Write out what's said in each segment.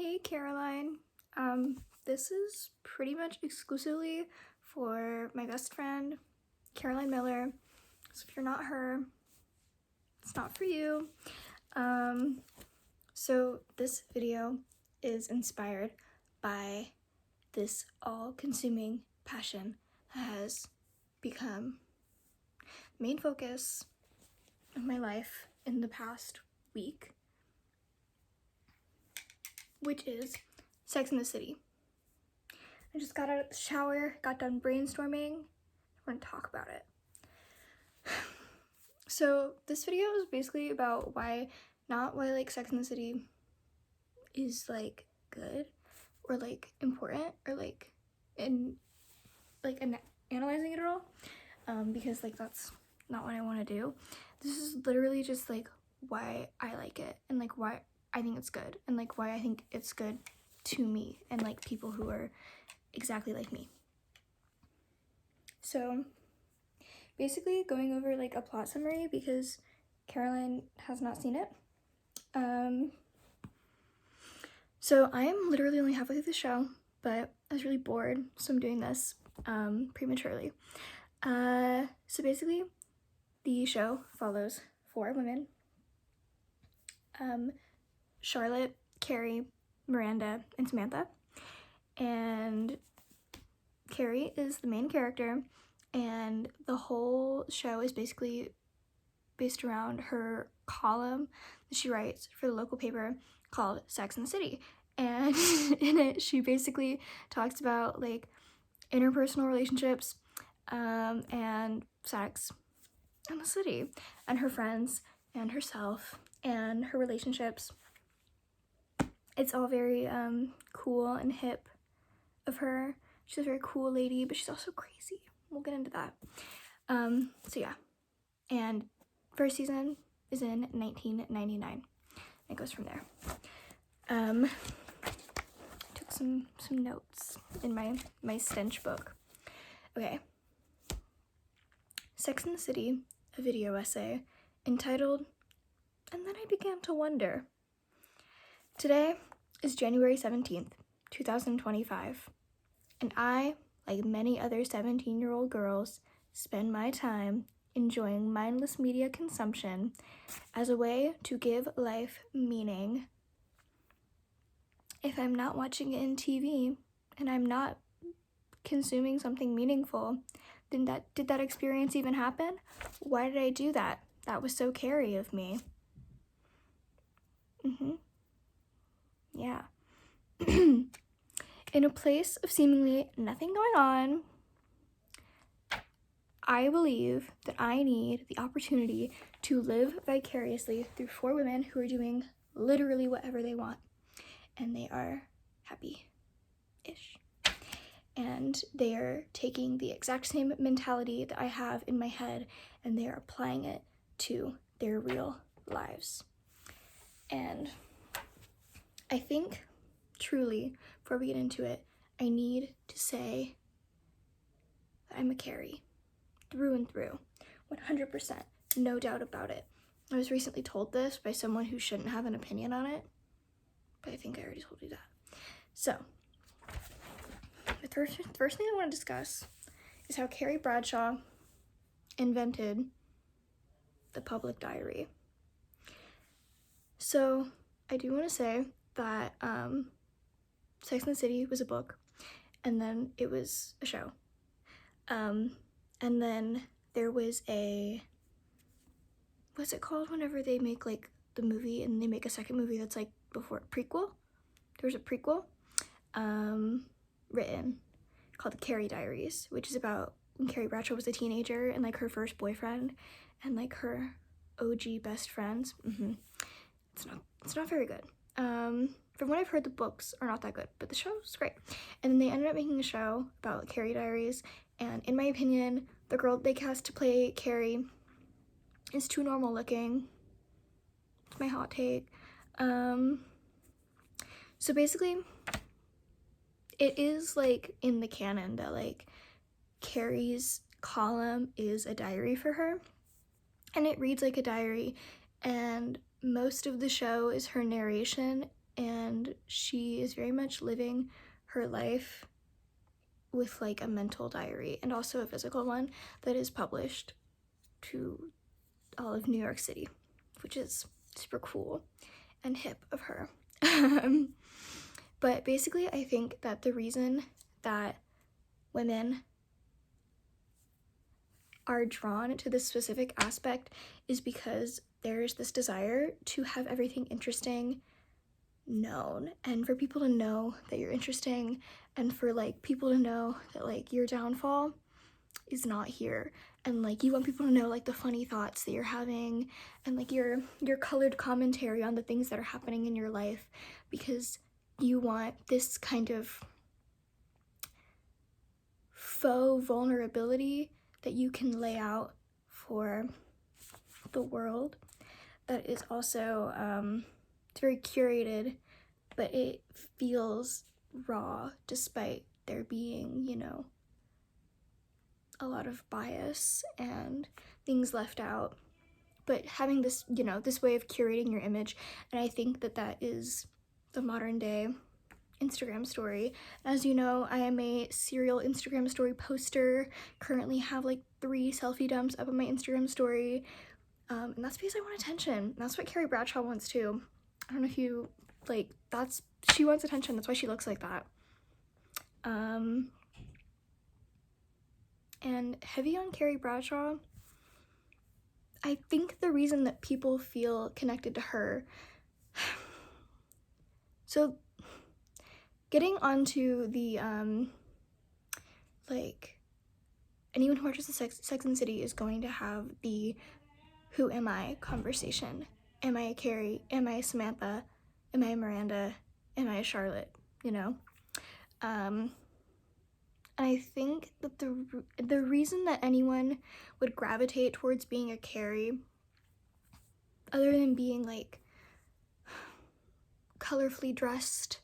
Hey Caroline, this is pretty much exclusively for my best friend, Caroline Miller. So if you're not her, it's not for you. So this video is inspired by this all-consuming passion that has become the main focus of my life in the past week, which is Sex and the City. I just got out of the shower, got done brainstorming. We're gonna talk about it. So this video is basically about not why like Sex and the City is like good or like important or like analyzing it at all, because like that's not what I want to do. This is literally just like why I like it and like why I think it's good and like why I think it's good to me and like people who are exactly like me. So basically going over like a plot summary because Caroline has not seen it. So I am literally only halfway through the show, but I was really bored, so I'm doing this prematurely. So basically the show follows 4 women: Charlotte, Carrie, Miranda, and Samantha. And Carrie is the main character, and the whole show is basically based around her column that she writes for the local paper called Sex and the City. And in it, she basically talks about like interpersonal relationships and sex in the city and her friends and herself and her relationships. It's all very cool and hip of her. She's a very cool lady, but she's also crazy. We'll get into that. So yeah, and first season is in 1999. It goes from there. Took some notes in my stench book. Okay. Sex and the City, a video essay entitled "And Then I Began to Wonder." Today is January 17th, 2025, and I, like many other 17-year-old girls, spend my time enjoying mindless media consumption as a way to give life meaning. If I'm not watching it in TV and I'm not consuming something meaningful, then did that experience even happen? Why did I do that? That was so Carrie of me. Yeah. In a place of seemingly nothing going on, I believe that I need the opportunity to live vicariously through 4 women who are doing literally whatever they want. And they are happy-ish. And they are taking the exact same mentality that I have in my head and they are applying it to their real lives. And I think, truly, before we get into it, I need to say that I'm a Carrie. Through and through, 100%, no doubt about it. I was recently told this by someone who shouldn't have an opinion on it, but I think I already told you that. So, the first thing I want to discuss is how Carrie Bradshaw invented the public diary. So, I do want to say that Sex and the City was a book, and then it was a show. And then there was what's it called whenever they make like the movie and they make a second movie that's like before prequel? There was a prequel written called The Carrie Diaries, which is about when Carrie Bradshaw was a teenager and like her first boyfriend and like her OG best friends. It's not very good. From what I've heard, the books are not that good, but the show's great. And then they ended up making a show about Carrie Diaries, and in my opinion, the girl they cast to play Carrie is too normal looking. It's my hot take. So basically, it is like in the canon that like Carrie's column is a diary for her, and it reads like a diary, and most of the show is her narration and she is very much living her life with like a mental diary and also a physical one that is published to all of New York City, which is super cool and hip of her. But basically, I think that the reason that women are drawn to this specific aspect is because there's this desire to have everything interesting known, and for people to know that you're interesting, and for like people to know that like your downfall is not here, and like you want people to know like the funny thoughts that you're having and like your colored commentary on the things that are happening in your life, because you want this kind of faux vulnerability that you can lay out for the world that is also it's very curated, but it feels raw despite there being, you know, a lot of bias and things left out. But having this, you know, this way of curating your image, and I think that that is the modern day Instagram story. As you know, I am a serial Instagram story poster, currently have like 3 selfie dumps up on my Instagram story, and that's because I want attention. That's what Carrie Bradshaw wants too. I don't know if you, like, she wants attention, that's why she looks like that. And heavy on Carrie Bradshaw, I think the reason that people feel connected to her, so getting onto the, like, anyone who watches the Sex and the City is going to have the who am I conversation. Am I a Carrie? Am I a Samantha? Am I a Miranda? Am I a Charlotte? You know? And I think that the reason that anyone would gravitate towards being a Carrie, other than being like colorfully dressed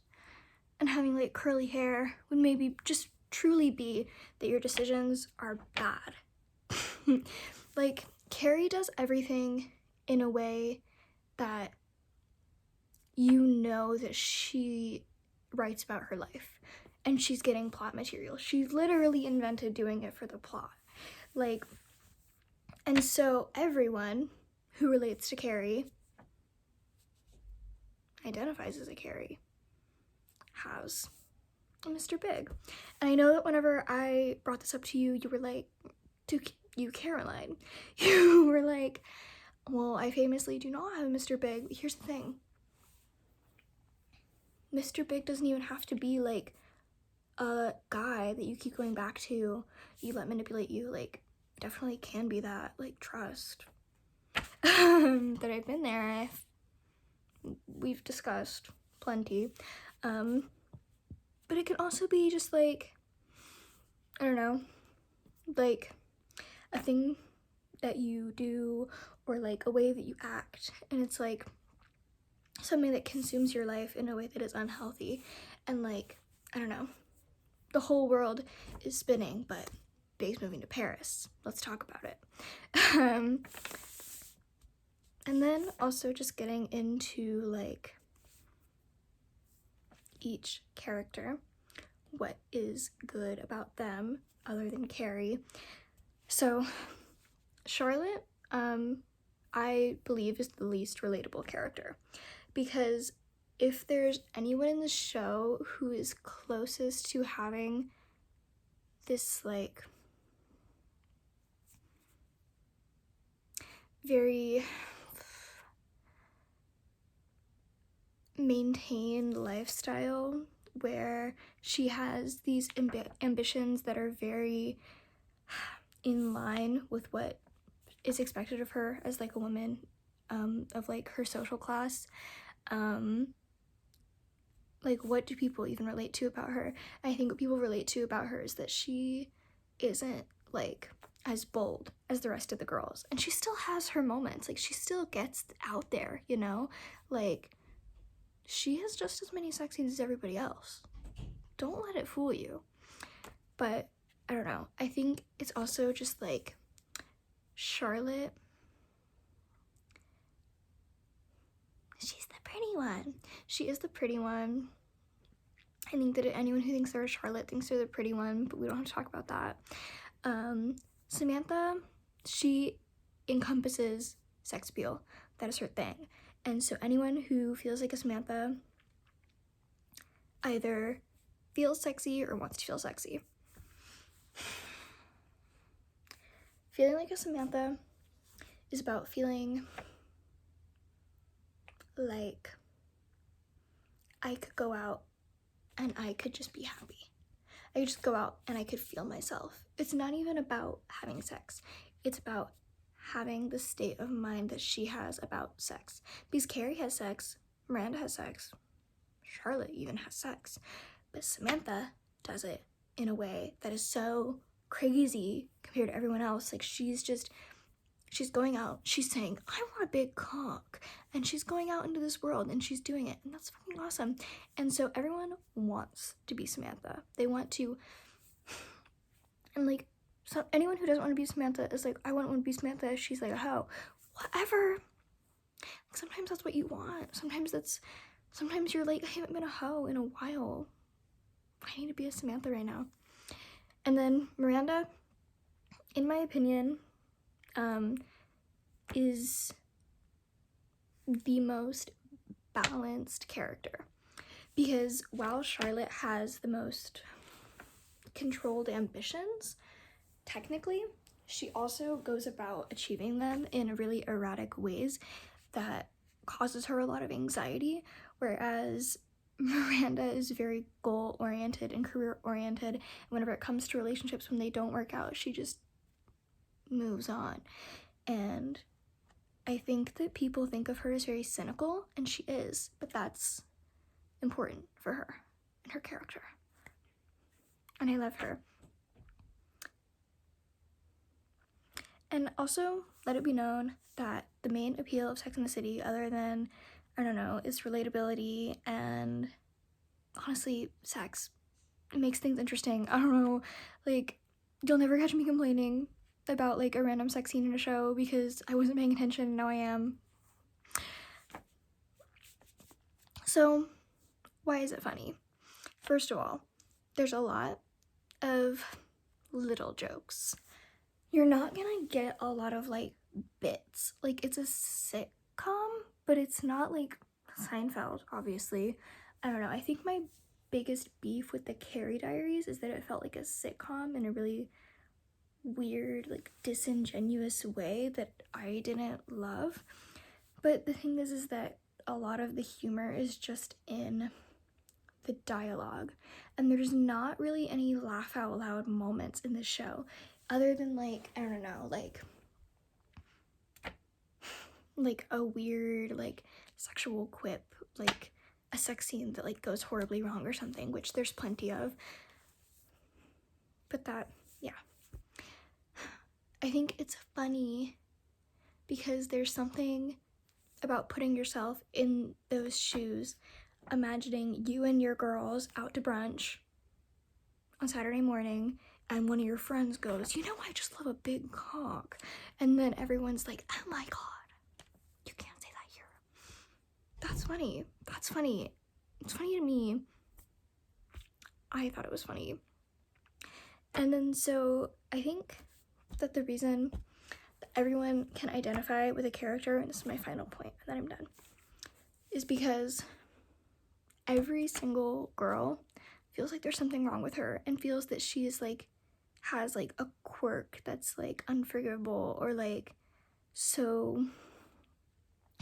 and having like curly hair, would maybe just truly be that your decisions are bad. Like, Carrie does everything in a way that you know that she writes about her life and she's getting plot material. She literally invented doing it for the plot. Like, and so everyone who relates to Carrie, identifies as a Carrie, has a Mr. Big. And I know that whenever I brought this up to you, you were like, to you, Caroline, you were like, well, I famously do not have a Mr. Big. Here's the thing. Mr. Big doesn't even have to be like a guy that you keep going back to, you let manipulate you. Like, definitely can be that, like, trust. That I've been there, we've discussed plenty. But it can also be just like, I don't know, like a thing that you do, or like a way that you act, and it's like something that consumes your life in a way that is unhealthy, and like, I don't know, the whole world is spinning, but Big's moving to Paris. Let's talk about it. And then also just getting into like each character, what is good about them other than Carrie. So Charlotte, I believe, is the least relatable character, because if there's anyone in the show who is closest to having this like very maintained lifestyle where she has these ambitions that are very in line with what is expected of her as like a woman of like her social class, like, what do people even relate to about her? I think what people relate to about her is that she isn't like as bold as the rest of the girls, and she still has her moments. Like, she still gets out there, you know? Like, she has just as many sex scenes as everybody else. Don't let it fool you. But I don't know, I think it's also just like Charlotte she's the pretty one. She is the pretty one. I think that anyone who thinks they're a Charlotte thinks they're the pretty one, but we don't have to talk about that. Samantha, she encompasses sex appeal. That is her thing. And so anyone who feels like a Samantha either feels sexy or wants to feel sexy. Feeling like a Samantha is about feeling like I could go out and I could just be happy. I could just go out and I could feel myself. It's not even about having sex. It's about having the state of mind that she has about sex. Because Carrie has sex, Miranda has sex, Charlotte even has sex, but Samantha does it in a way that is so crazy compared to everyone else. Like she's going out, she's saying, I want a big cock, and she's going out into this world and she's doing it, and that's fucking awesome. And so everyone wants to be Samantha. They want to, and like, so anyone who doesn't want to be Samantha is like, I wouldn't want to be Samantha. She's like a hoe. Whatever. Sometimes that's what you want. Sometimes you're like, I haven't been a hoe in a while. I need to be a Samantha right now. And then Miranda, in my opinion, is the most balanced character. Because while Charlotte has the most controlled ambitions, technically, she also goes about achieving them in really erratic ways that causes her a lot of anxiety, whereas Miranda is very goal-oriented and career-oriented, and whenever it comes to relationships, when they don't work out, she just moves on. And I think that people think of her as very cynical, and she is, but that's important for her and her character. And I love her. And also, let it be known that the main appeal of Sex and the City, other than, I don't know, is relatability and honestly, sex. It makes things interesting. I don't know, like, you'll never catch me complaining about like a random sex scene in a show because I wasn't paying attention and now I am. So, why is it funny? First of all, there's a lot of little jokes. You're not gonna get a lot of like bits. Like it's a sitcom, but it's not like Seinfeld, obviously. I don't know. I think my biggest beef with the Carrie Diaries is that it felt like a sitcom in a really weird, like disingenuous way that I didn't love. But the thing is that a lot of the humor is just in the dialogue, and there's not really any laugh out loud moments in the show other than like, I don't know, like a weird like sexual quip, like a sex scene that like goes horribly wrong or something, which there's plenty of. But that, yeah, I think it's funny because there's something about putting yourself in those shoes, imagining you and your girls out to brunch on Saturday morning, and one of your friends goes, you know, I just love a big cock, and then everyone's like, oh my god, you can't say that here. That's funny. It's funny to me. I thought it was funny. And then so I think that the reason that everyone can identify with a character, and this is my final point and then I'm done, is because every single girl feels like there's something wrong with her and feels that she is like, has like a quirk that's like unforgivable or like so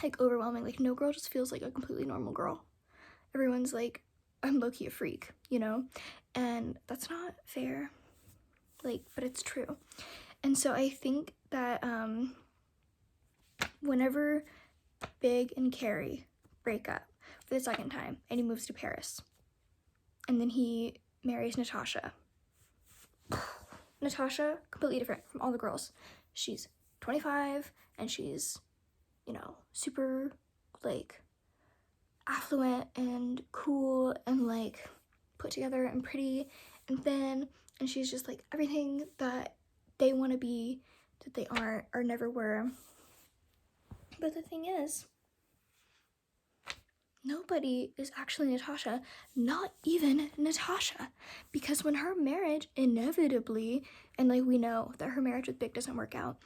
like overwhelming. Like no girl just feels like a completely normal girl. Everyone's like, I'm low-key a freak, you know? And that's not fair, like, but it's true. And so I think that whenever Big and Carrie break up for the second time and he moves to Paris and then he marries Natasha, completely different from all the girls. She's 25 and she's, you know, super like affluent and cool and like put together and pretty and thin, and she's just like everything that they want to be that they aren't or never were. But the thing is, nobody is actually Natasha, not even Natasha. Because when her marriage inevitably, and like we know that her marriage with Big doesn't work out,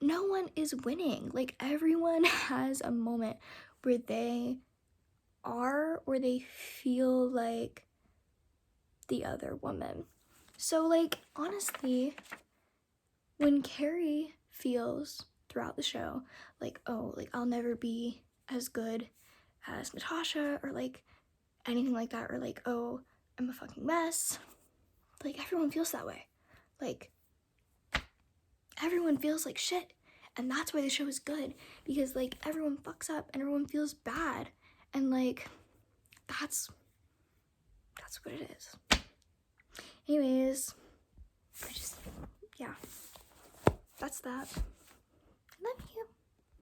no one is winning. Like everyone has a moment where they are or they feel like the other woman. So like honestly, when Carrie feels throughout the show like, oh, like I'll never be as good as Natasha, or like anything like that, or like, oh, I'm a fucking mess, like everyone feels that way. Like everyone feels like shit, and that's why the show is good, because like everyone fucks up and everyone feels bad, and like that's what it is. Anyways, yeah, that's that. Love you.